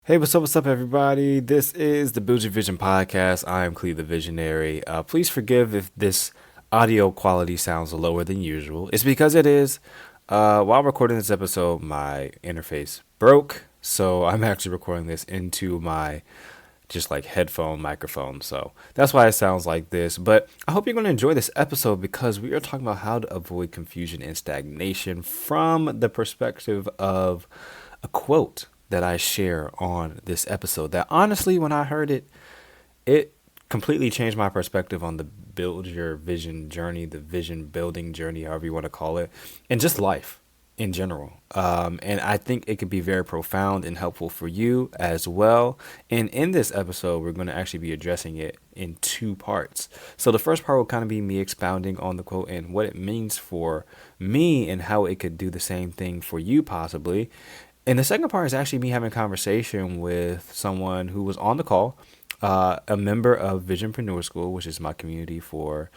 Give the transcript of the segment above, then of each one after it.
Hey, what's up, everybody? This is the Build Your Vision podcast. I am Clee, the visionary. Please forgive if this audio quality sounds lower than usual. It's because it is. While recording this episode, my interface broke, so I'm actually recording this into my just like headphone microphone. So that's why it sounds like this. But I hope you're going to enjoy this episode because we are talking about how to avoid confusion and stagnation from the perspective of a quote that I share on this episode that honestly, when I heard it, it completely changed my perspective on the build your vision journey, the vision building journey, however you want to call it, and just life in general. And I think it could be very profound and helpful for you as well. And in this episode, we're going to actually be addressing it in two parts. So the first part will kind of be me expounding on the quote and what it means for me and how it could do the same thing for you possibly. And the second part is actually me having a conversation with someone who was on the call, a member of Visionpreneur School, which is my community for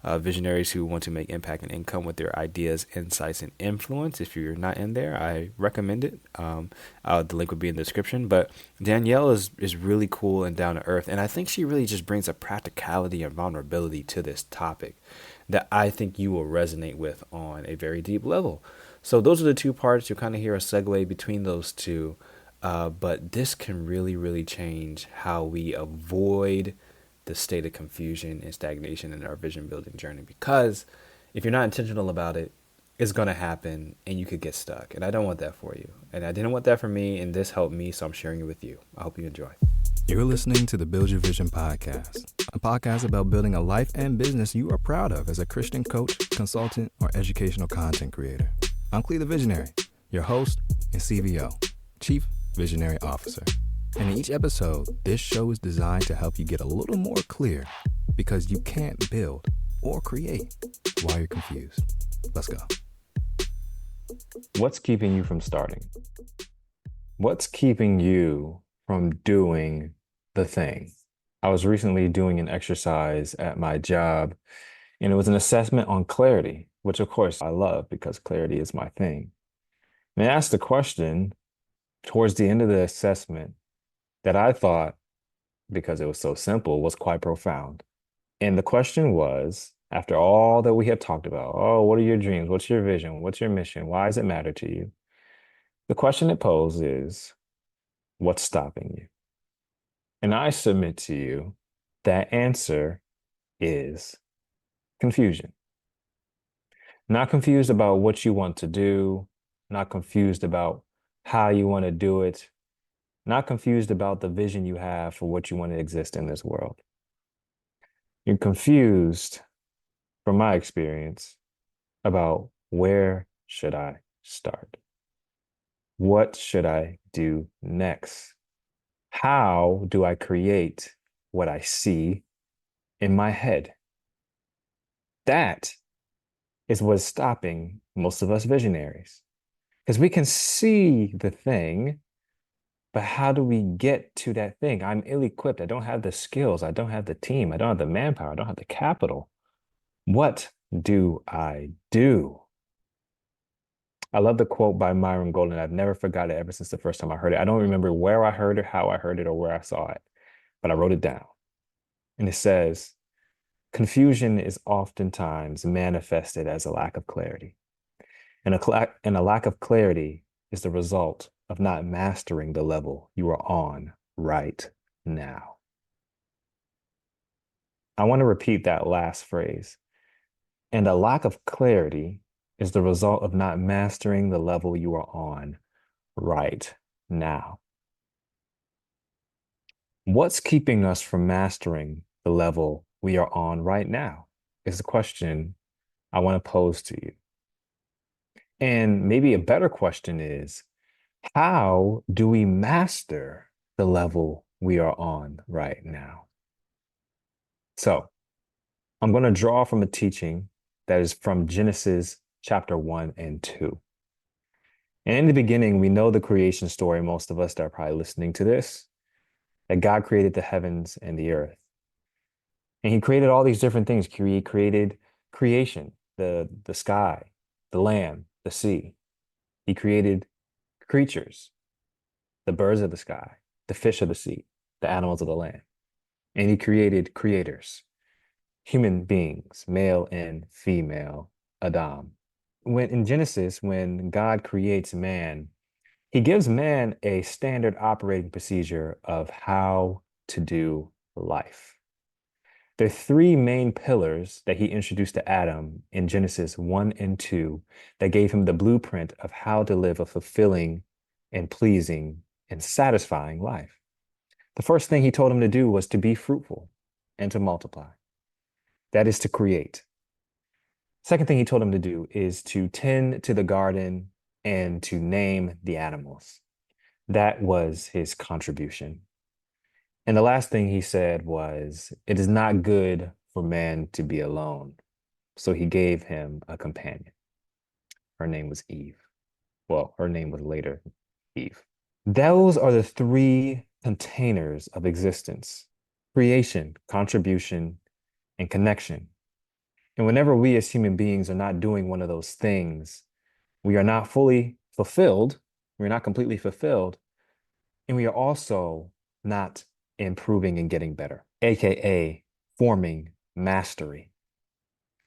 visionaries who want to make impact and income with their ideas, insights, and influence. If you're not in there, I recommend it. The link would be in the description. But Danielle is really cool and down to earth, and I think she really just brings a practicality and vulnerability to this topic that I think you will resonate with on a very deep level. So those are the two parts. You'll kind of hear a segue between those two. But this can really, really change how we avoid the state of confusion and stagnation in our vision building journey. Because if you're not intentional about it, it's going to happen and you could get stuck. And I don't want that for you. And I didn't want that for me. And this helped me. So I'm sharing it with you. I hope you enjoy. You're listening to the Build Your Vision podcast, a podcast about building a life and business you are proud of as a Christian coach, consultant, or educational content creator. I'm Clee the Visionary, your host and CVO, Chief Visionary Officer. And in each episode, this show is designed to help you get a little more clear because you can't build or create while you're confused. Let's go. What's keeping you from starting? What's keeping you from doing the thing? I was recently doing an exercise at my job, and it was an assessment on clarity, which of course I love because clarity is my thing. And I asked a question towards the end of the assessment that I thought, because it was so simple, was quite profound. And the question was, after all that we had talked about, oh, what are your dreams? What's your vision? What's your mission? Why does it matter to you? The question it posed is, what's stopping you? And I submit to you that answer is confusion. Not confused about what you want to do, not confused about how you want to do it, not confused about the vision you have for what you want to exist in this world. You're confused, from my experience, about where should I start? What should I do next? How do I create what I see in my head? That is what's stopping most of us visionaries. Because we can see the thing, but how do we get to that thing? I'm ill-equipped. I don't have the skills. I don't have the team. I don't have the manpower. I don't have the capital. What do I do? I love the quote by Myron Golden. I've never forgot it ever since the first time I heard it. I don't remember where I heard it, how I heard it, or where I saw it, but I wrote it down. And it says, confusion is oftentimes manifested as a lack of clarity. And a lack of clarity is the result of not mastering the level you are on right now. I want to repeat that last phrase. And a lack of clarity is the result of not mastering the level you are on right now. What's keeping us from mastering the level we are on right now is the question I want to pose to you. And maybe a better question is, how do we master the level we are on right now? So I'm going to draw from a teaching that is from Genesis chapter 1 and 2. And in the beginning, we know the creation story, most of us that are probably listening to this, that God created the heavens and the earth. And he created all these different things. He created creation, the sky, the land, the sea. He created creatures, the birds of the sky, the fish of the sea, the animals of the land. And he created creators, human beings, male and female, Adam. When in Genesis, when God creates man, he gives man a standard operating procedure of how to do life. There are three main pillars that he introduced to Adam in Genesis 1 and 2 that gave him the blueprint of how to live a fulfilling and pleasing and satisfying life. The first thing he told him to do was to be fruitful and to multiply. That is to create. Second thing he told him to do is to tend to the garden and to name the animals. That was his contribution. And the last thing he said was, it is not good for man to be alone. So he gave him a companion. Her name was Eve. Well, her name was later Eve. Those are the three containers of existence: creation, contribution, and connection. And whenever we as human beings are not doing one of those things, we are not fully fulfilled, we're not completely fulfilled, and we are also not improving and getting better, AKA forming mastery.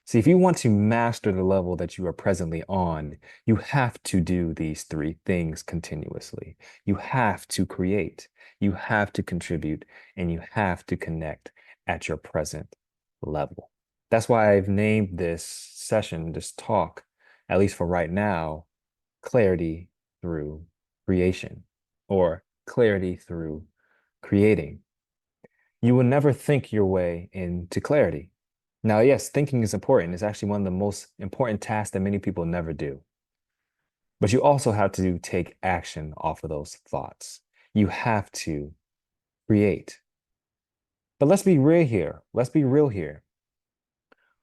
See, if you want to master the level that you are presently on, you have to do these three things continuously. You have to create, you have to contribute, and you have to connect at your present level. That's why I've named this session, this talk, at least for right now, clarity through creation, or clarity through creating. You will never think your way into clarity. Now, yes, thinking is important. It's actually one of the most important tasks that many people never do. But you also have to take action off of those thoughts. You have to create. But let's be real here. Let's be real here.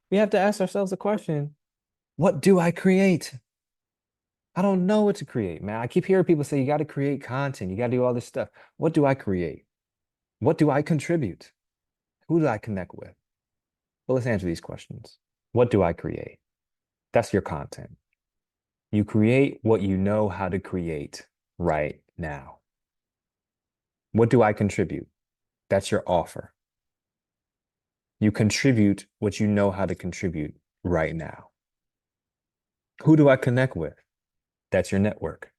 We have to ask ourselves the question, what do I create? I don't know what to create, man. I keep hearing people say you got to create content, you got to do all this stuff. What do I create? What do I contribute? Who do I connect with? Well, let's answer these questions. What do I create? That's your content. You create what you know how to create right now. What do I contribute? That's your offer. You contribute what you know how to contribute right now. Who do I connect with? That's your network.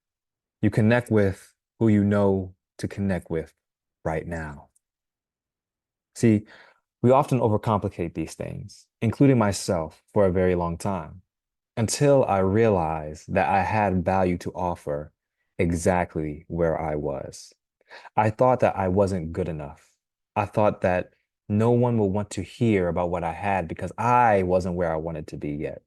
You connect with who you know to connect with right now. See, we often overcomplicate these things, including myself, for a very long time, until I realized that I had value to offer exactly where I was. I thought that I wasn't good enough. I thought that no one would want to hear about what I had because I wasn't where I wanted to be yet.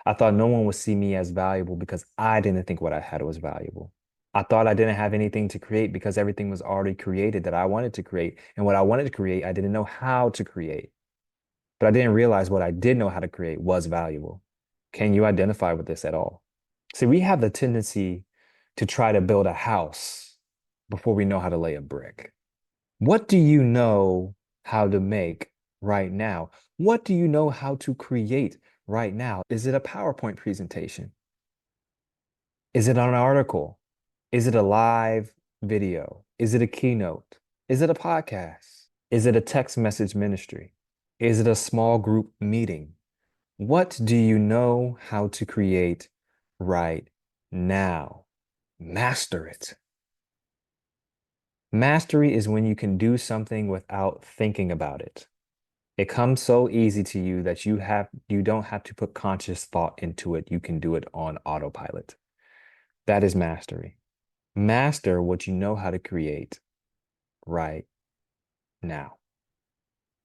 I thought no one would see me as valuable because I didn't think what I had was valuable. I thought I didn't have anything to create because everything was already created that I wanted to create. And what I wanted to create, I didn't know how to create. But I didn't realize what I did know how to create was valuable. Can you identify with this at all? See, we have the tendency to try to build a house before we know how to lay a brick. What do you know how to make right now? What do you know how to create right now? Is it a PowerPoint presentation? Is it an article? Is it a live video? Is it a keynote? Is it a podcast? Is it a text message ministry? Is it a small group meeting? What do you know how to create right now? Master it. Mastery is when you can do something without thinking about it. It comes so easy to you that you don't have to put conscious thought into it. You can do it on autopilot. That is mastery. Master what you know how to create right now.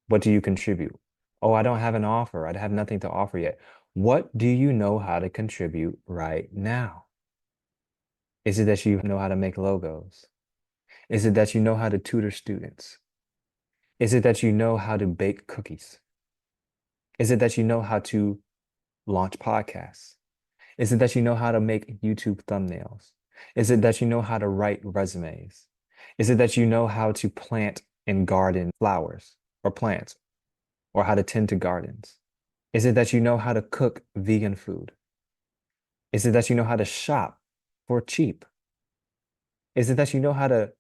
What do you contribute? Oh, I don't have an offer. I have nothing to offer yet. What do you know how to contribute right now? Is it that you know how to make logos? Is it that you know how to tutor students? Is it that you know how to bake cookies? Is it that you know how to launch podcasts? Is it that you know how to make YouTube thumbnails? Is it that you know how to write resumes? Is it that you know how to plant and garden flowers or plants or how to tend to gardens? Is it that you know how to cook vegan food? Is it that you know how to shop for cheap? Is it that you know how to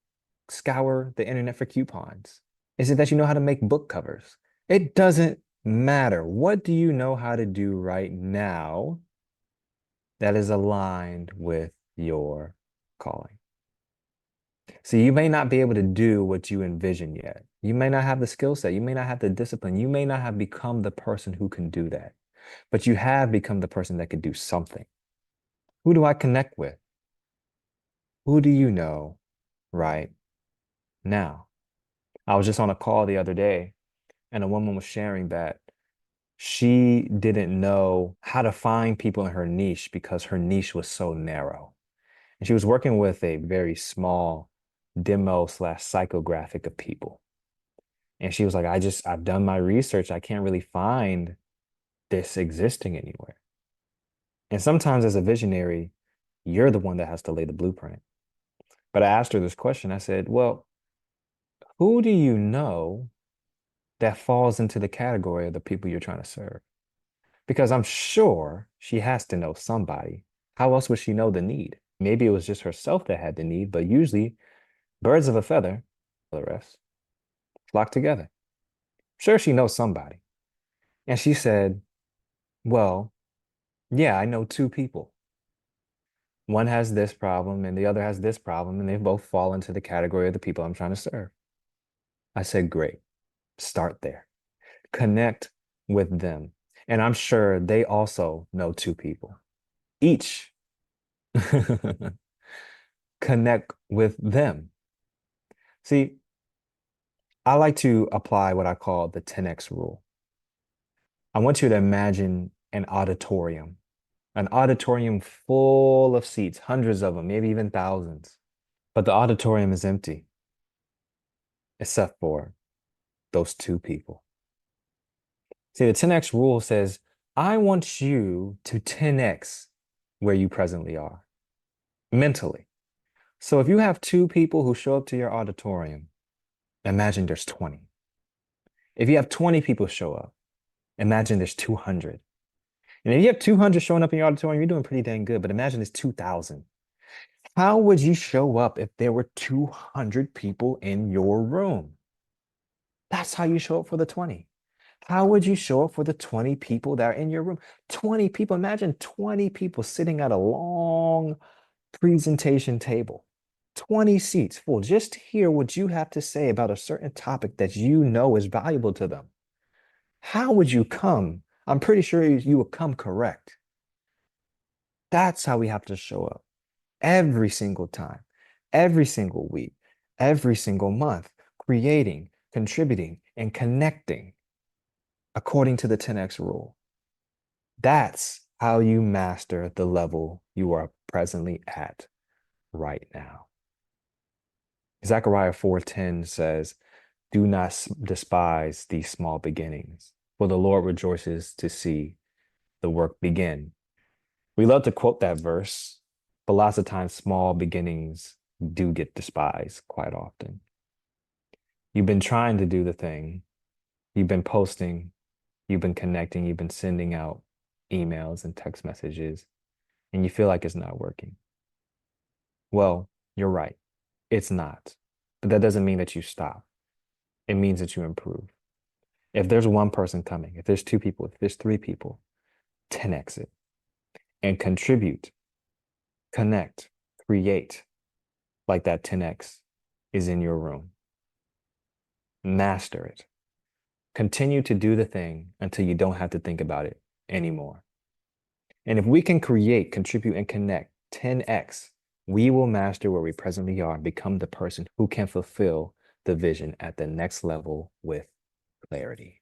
scour the internet for coupons? Is it that you know how to make book covers? It doesn't matter. What do you know how to do right now that is aligned with your calling? So you may not be able to do what you envision yet. You may not have the skill set. You may not have the discipline. You may not have become the person who can do that, but you have become the person that could do something. Who do I connect with? Who do you know right now? I was just on a call the other day, and a woman was sharing that she didn't know how to find people in her niche because her niche was so narrow. And she was working with a very small demo slash psychographic of people. And she was like, I've done my research. I can't really find this existing anywhere. And sometimes as a visionary, you're the one that has to lay the blueprint. But I asked her this question. I said, well, who do you know that falls into the category of the people you're trying to serve? Because I'm sure she has to know somebody. How else would she know the need? Maybe it was just herself that had the need, but usually birds of a feather, the rest, flock together. Sure, she knows somebody. And she said, well, yeah, I know two people. One has this problem and the other has this problem, and they both fall into the category of the people I'm trying to serve. I said, great, start there. Connect with them. And I'm sure they also know two people. Each connect with them. See, I like to apply what I call the 10x rule. I want you to imagine an auditorium full of seats, hundreds of them, maybe even thousands. But the auditorium is empty, except for those two people. See, the 10x rule says, I want you to 10x where you presently are mentally. So if you have two people who show up to your auditorium, imagine there's 20. If you have 20 people show up, imagine there's 200. And if you have 200 showing up in your auditorium, you're doing pretty dang good. But imagine it's 2,000. How would you show up if there were 200 people in your room? That's how you show up for the 20. How would you show up for the 20 people that are in your room? 20 people. Imagine 20 people sitting at a long presentation table, 20 seats full. Just hear what you have to say about a certain topic that you know is valuable to them. How would you come? I'm pretty sure you would come correct. That's how we have to show up every single time, every single week, every single month, creating, contributing, and connecting according to the 10x rule. That's how you master the level you are presently at right now. Zechariah 4:10 says, do not despise these small beginnings, for the Lord rejoices to see the work begin. We love to quote that verse, but lots of times small beginnings do get despised quite often. You've been trying to do the thing, you've been posting, you've been connecting, you've been sending out emails and text messages, and you feel like it's not working. Well, you're right. It's not. But that doesn't mean that you stop. It means that you improve. If there's one person coming, if there's two people, if there's three people, 10x it and contribute, connect, create like that 10x is in your room. Master it. Continue to do the thing until you don't have to think about it anymore. And if we can create, contribute, and connect 10x, we will master where we presently are and become the person who can fulfill the vision at the next level with clarity.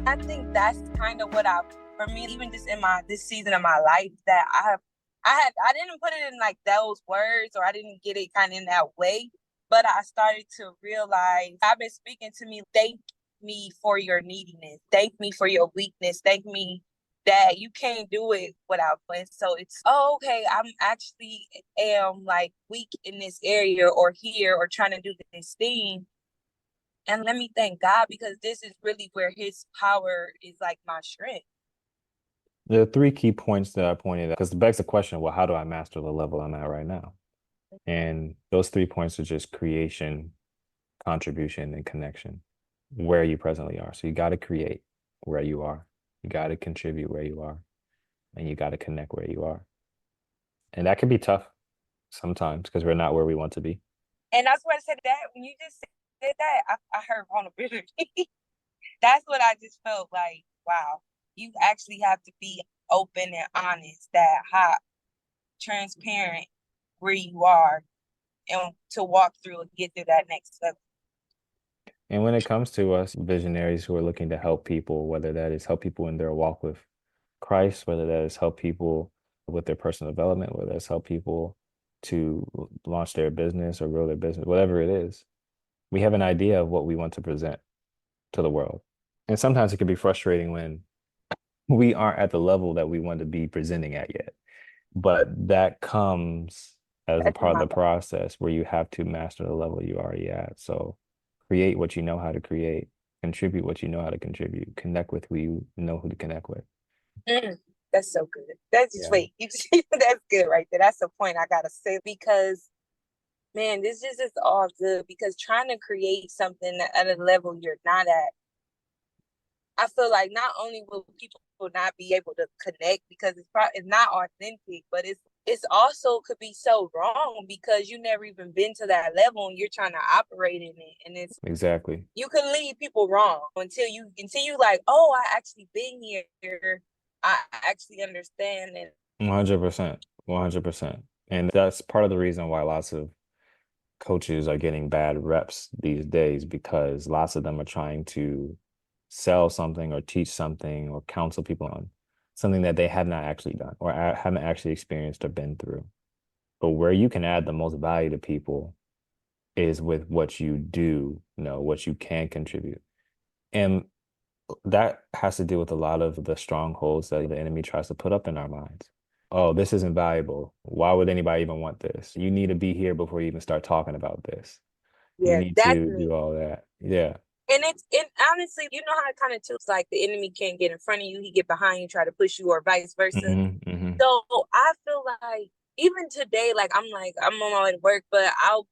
I think that's kind of what for me, even just in this season of my life, that I didn't put it in like those words, or I didn't get it kind of in that way, But I started to realize I've been speaking to me. Thank me for your neediness. Thank me for your weakness. Thank me that you can't do it without me. So it's, oh, okay, I'm actually am like weak in this area or here or trying to do this thing. And let me thank God, because this is really where his power is like my strength. There are three key points that I pointed out because it begs the question, well, how do I master the level I'm at right now? And those 3 points are just creation, contribution, and connection, where you presently are. So you got to create where you are. You got to contribute where you are. And you got to connect where you are. And that can be tough sometimes because we're not where we want to be. And that's what I said that when you just said that, I heard vulnerability. That's what I just felt like, wow, you actually have to be open and honest, that hot, transparent where you are, and to walk through and get to that next level. And when it comes to us visionaries who are looking to help people, whether that is help people in their walk with Christ, whether that is help people with their personal development, whether it's help people to launch their business or grow their business, whatever it is, we have an idea of what we want to present to the world. And sometimes it can be frustrating when we aren't at the level that we want to be presenting at yet. But that comes as a That's part of my the process where you have to master the level you already at. So create what you know how to create, contribute what you know how to contribute, connect with who you know who to connect with. That's so good. That's just, Yeah. wait, that's good right there. That's the point I gotta say, because man, this just is all good, because trying to create something at a level you're not at, I feel like not only will people not be able to connect because it's not authentic, but it's also could be so wrong because you never even been to that level and you're trying to operate in it, and it's Exactly. you can lead people wrong until you like, oh, I actually been here, I actually understand it. 100%. 100%. And that's part of the reason why lots of coaches are getting bad reps these days because lots of them are trying to sell something or teach something or counsel people on something that they have not actually done or haven't actually experienced or been through. But where you can add the most value to people is with what you do know, what you can contribute. And that has to do with a lot of the strongholds that the enemy tries to put up in our minds. Oh, this isn't valuable. Why would anybody even want this? You need to be here before you even start talking about this. You Yeah, need that's to me. do all that. Yeah. And it honestly, you know how it kind of tilts, like the enemy can't get in front of you, he get behind you, try to push you, or vice versa. Hmm. So I feel like even today, like I'm on my way to work, but I'll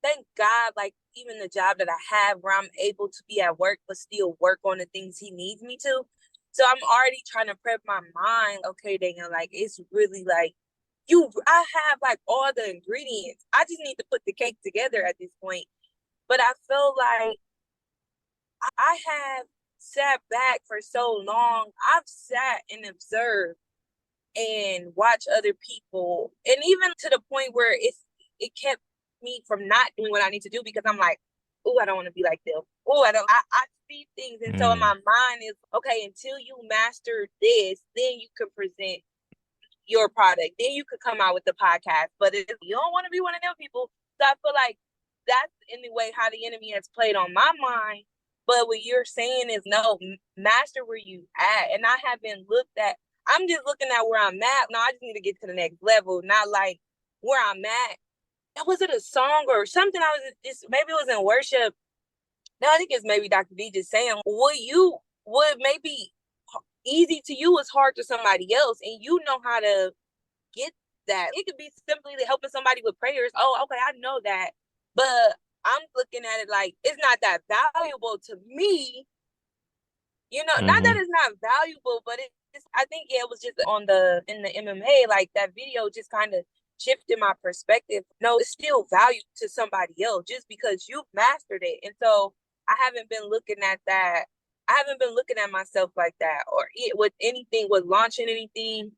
thank God, like even the job that I have where I'm able to be at work but still work on the things he needs me to. So I'm already trying to prep my mind. Okay, Daniel, like it's really like I have like all the ingredients. I just need to put the cake together at this point. But I feel like I have sat back for so long. I've sat and observed and watched other people, and even to the point where it kept me from not doing what I need to do because I'm like, oh, I don't want to be like them. Oh, I see things, and so in my Mm. mind is okay. Until you master this, then you can present your product. Then you could come out with the podcast. But if you don't want to be one of them people, so I feel like that's in the way how the enemy has played on my mind. But what you're saying is no, master where you at. And I haven't looked at, I'm just looking at where I'm at. No, I just need to get to the next level, not like where I'm at. Was it a song or something? I was just, maybe it was in worship. No, I think it's maybe Dr. D just saying, would maybe easy to you is hard to somebody else, and you know how to get that. It could be simply helping somebody with prayers. Oh, okay, I know that. But I'm looking at it like it's not that valuable to me. You know, not that Hmm. it's not valuable, but it's I think it was just on the in the MMA, like that video just kind of shifted my perspective. No, it's still value to somebody else just because you've mastered it. And so I haven't been looking at that. I haven't been looking at myself like that, or with anything, with launching anything.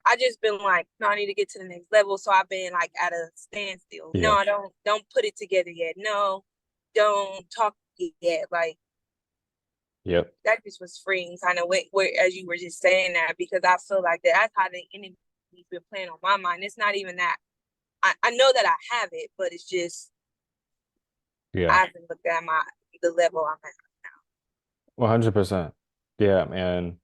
I just been like, no, I need to get to the next level. So I've been like at a standstill. No, Yeah. I don't put it together yet. No, don't talk yet. Like Yep. that just was freeing, kind of where as you were just saying that, because I feel like that's how the enemy's been playing on my mind. It's not even that I know that I have it, but it's just Yeah. I haven't looked at the level I'm at. 100%. Yeah, and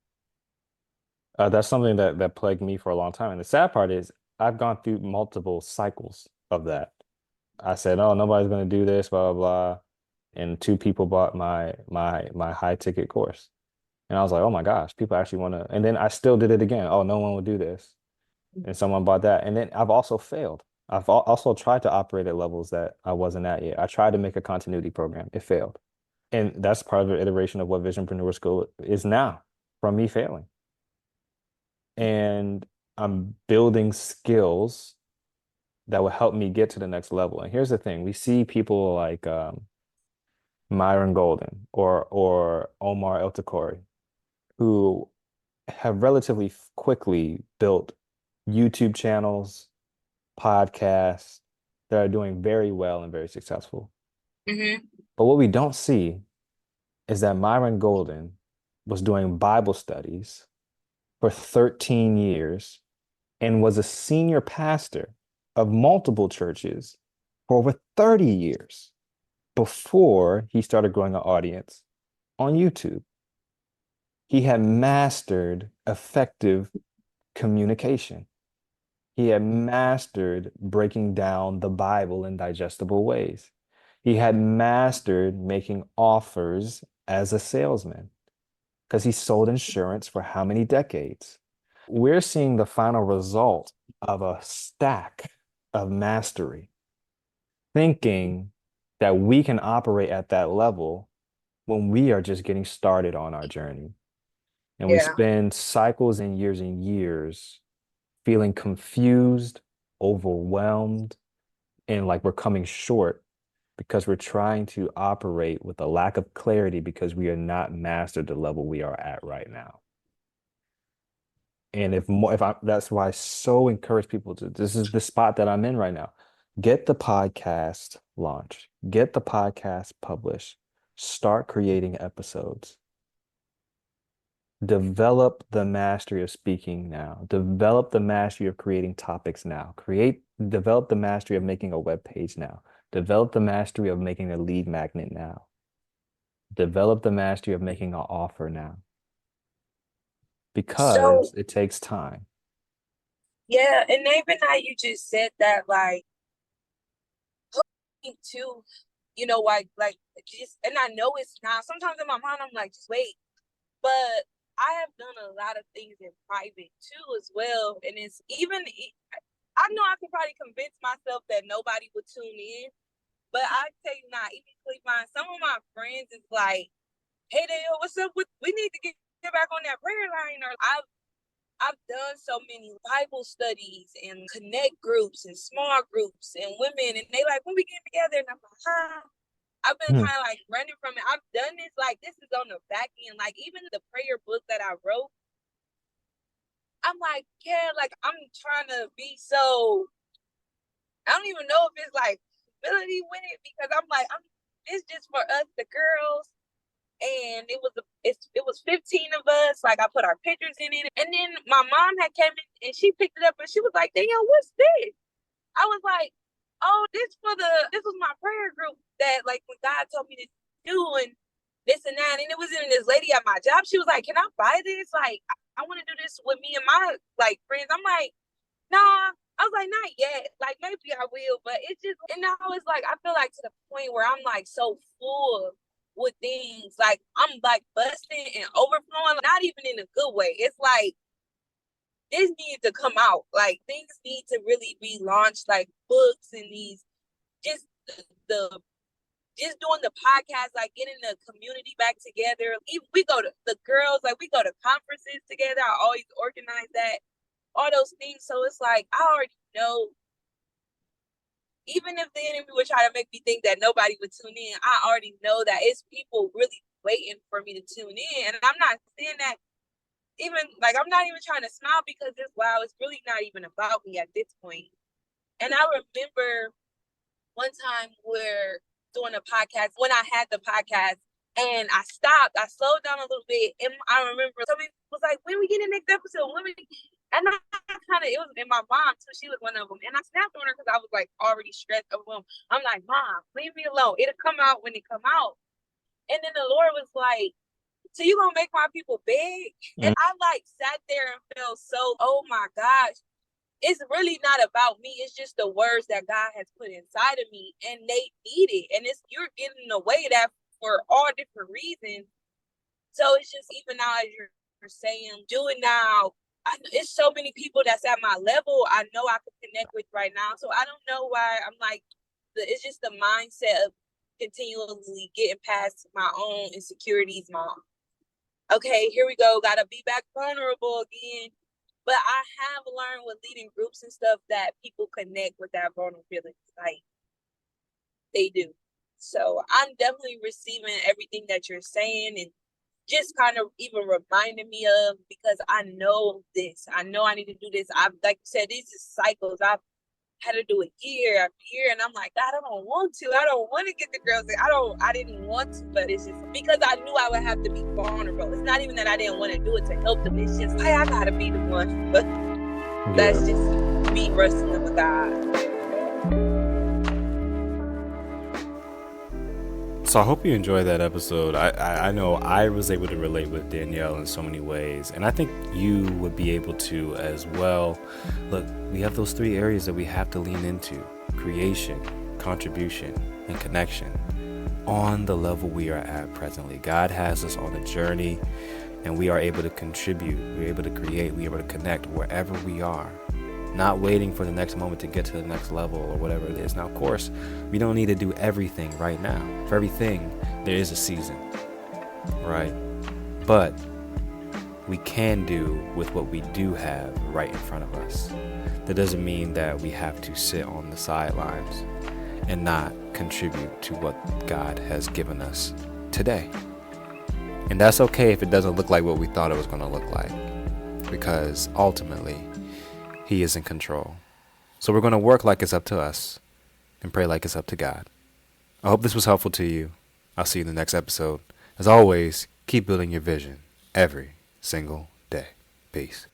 that's something that plagued me for a long time. And the sad part is I've gone through multiple cycles of that. I said, "Oh, nobody's going to do this, blah blah blah," and two people bought my high ticket course, and I was like, "Oh my gosh, people actually want to." And then I still did it again. Oh, no one will do this, and someone bought that. And then I've also failed. Also tried to operate at levels that I wasn't at yet. I tried to make a continuity program. It failed. And that's part of the iteration of what Visionpreneur School is now from me failing. And I'm building skills that will help me get to the next level. And here's the thing, we see people like Myron Golden or Omar El who have relatively quickly built YouTube channels, podcasts that are doing very well and very successful. Mm-hmm. But what we don't see is that Myron Golden was doing Bible studies for 13 years and was a senior pastor of multiple churches for over 30 years before he started growing an audience on YouTube. He had mastered effective communication. He had mastered breaking down the Bible in digestible ways. He had mastered making offers as a salesman because he sold insurance for how many decades? We're seeing the final result of a stack of mastery, thinking that we can operate at that level when we are just getting started on our journey. And we Yeah. spend cycles and years feeling confused, overwhelmed, and like we're coming short because we're trying to operate with a lack of clarity because we are not mastered the level we are at right now. And that's why I so encourage people to, this is the spot that I'm in right now. Get the podcast launched, get the podcast published, start creating episodes, develop the mastery of speaking now, develop the mastery of creating topics now, develop the mastery of making a web page now, develop the mastery of making a lead magnet now, develop the mastery of making an offer now, So because it takes time. yeah, and even how you just said that, like, too, like just, and I know it's not. Sometimes in my mind, I'm like, just wait. But I have done a lot of things in private too, as well. And it's even, I know I could probably convince myself that nobody would tune in, but I tell you not, even Cleveland, some of my friends is like, hey, Dale, what's up? We need to get back on that prayer line. Or I've done so many Bible studies and connect groups and small groups and women, and they like, when we get together, and I'm like, huh? I've been Hmm. kind of like running from it. I've done this, like, this is on the back end. Like, even the prayer book that I wrote, I'm like, yeah, like, I'm trying to be so, I don't even know if it's like humility with it, because I'm like, it's just for us, the girls. And it was 15 of us. Like, I put our pictures in it. And then my mom had came in and she picked it up and she was like, Danielle, what's this? I was like, oh, this was my prayer group that, like, when God told me to do and this and that. And it was in this lady at my job. She was like, can I buy this? Like, I want to do this with me and my, like, friends. I'm like, nah. I was like, not yet. Like, maybe I will. But it's just, and now it's like, I feel like to the point where I'm like so full with things. Like, I'm like busting and overflowing, not even in a good way. It's like, this needs to come out. Like, things need to really be launched, like books and these, just the just doing the podcast, like getting the community back together. We go to the girls, like, we go to conferences together. I always organize that, all those things. So it's like, I already know, even if the enemy would try to make me think that nobody would tune in, I already know that it's people really waiting for me to tune in. And I'm not saying that, even like, I'm not even trying to smile because it's, wow, it's really not even about me at this point. And I remember one time we're doing a podcast, when I had the podcast, and I slowed down a little bit, and I remember somebody was like, when we get the next episode, And I kind of, it was, and my mom too, she was one of them. And I snapped on her because I was like already stressed over them. I'm like, Mom, leave me alone. It'll come out when it come out. And then the Lord was like, so you gonna make my people beg? And I like sat there and felt so, oh my gosh. It's really not about me. It's just the words that God has put inside of me, and they need it. And it's, you're getting away that for all different reasons. So it's just, even now as you're saying, do it now. It's so many people that's at my level I know I can connect with right now. So I don't know why I'm like, it's just the mindset of continually getting past my own insecurities. Okay, here we go. Gotta be back vulnerable again. But I have learned with leading groups and stuff that people connect with that vulnerability. Like, they do. So I'm definitely receiving everything that you're saying, and just kind of even reminding me of, because I know this. I know I need to do this. I've, like you said, these are cycles. I've had to do it year after year, and I'm like, God, I don't want to. I don't want to get the girls. I didn't want to, but it's just because I knew I would have to be vulnerable. It's not even that I didn't want to do it to help them. It's just like, I gotta be the one. But that's just me wrestling with God. So I hope you enjoyed that episode. I know I was able to relate with Danielle in so many ways, and I think you would be able to as well. Look, we have those 3 areas that we have to lean into: creation, contribution, and connection. On the level we are at presently, God has us on a journey, and we are able to contribute, we're able to create, we're able to connect wherever we are. Not waiting for the next moment to get to the next level or whatever it is. Now, of course, we don't need to do everything right now. For everything, there is a season, right? But we can do with what we do have right in front of us. That doesn't mean that we have to sit on the sidelines and not contribute to what God has given us today. And that's okay if it doesn't look like what we thought it was going to look like, because ultimately, He is in control. So we're going to work like it's up to us and pray like it's up to God. I hope this was helpful to you. I'll see you in the next episode. As always, keep building your vision every single day. Peace.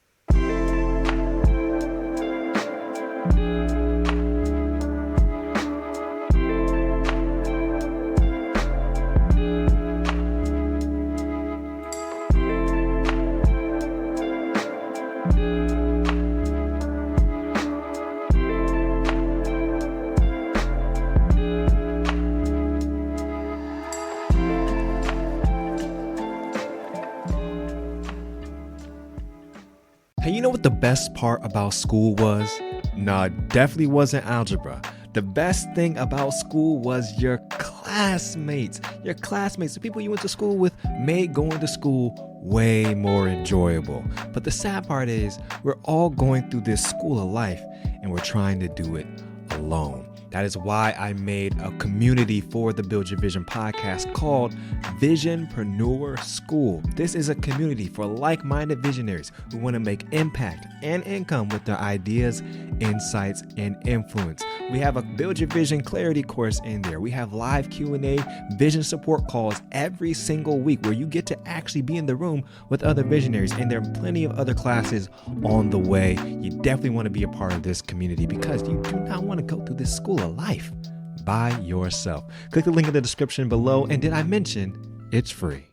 Hey, you know what the best part about school was? Nah, it definitely wasn't algebra. The best thing about school was your classmates. Your classmates, the people you went to school with, made going to school way more enjoyable. But the sad part is, we're all going through this school of life, and we're trying to do it alone. That is why I made a community for the Build Your Vision podcast called Visionpreneur School. This is a community for like-minded visionaries who want to make impact and income with their ideas, insights, and influence. We have a Build Your Vision Clarity course in there. We have live Q&A, vision support calls every single week where you get to actually be in the room with other visionaries. And there are plenty of other classes on the way. You definitely want to be a part of this community because you do not want to go through this school of life by yourself. Click the link in the description below. And did I mention it's free?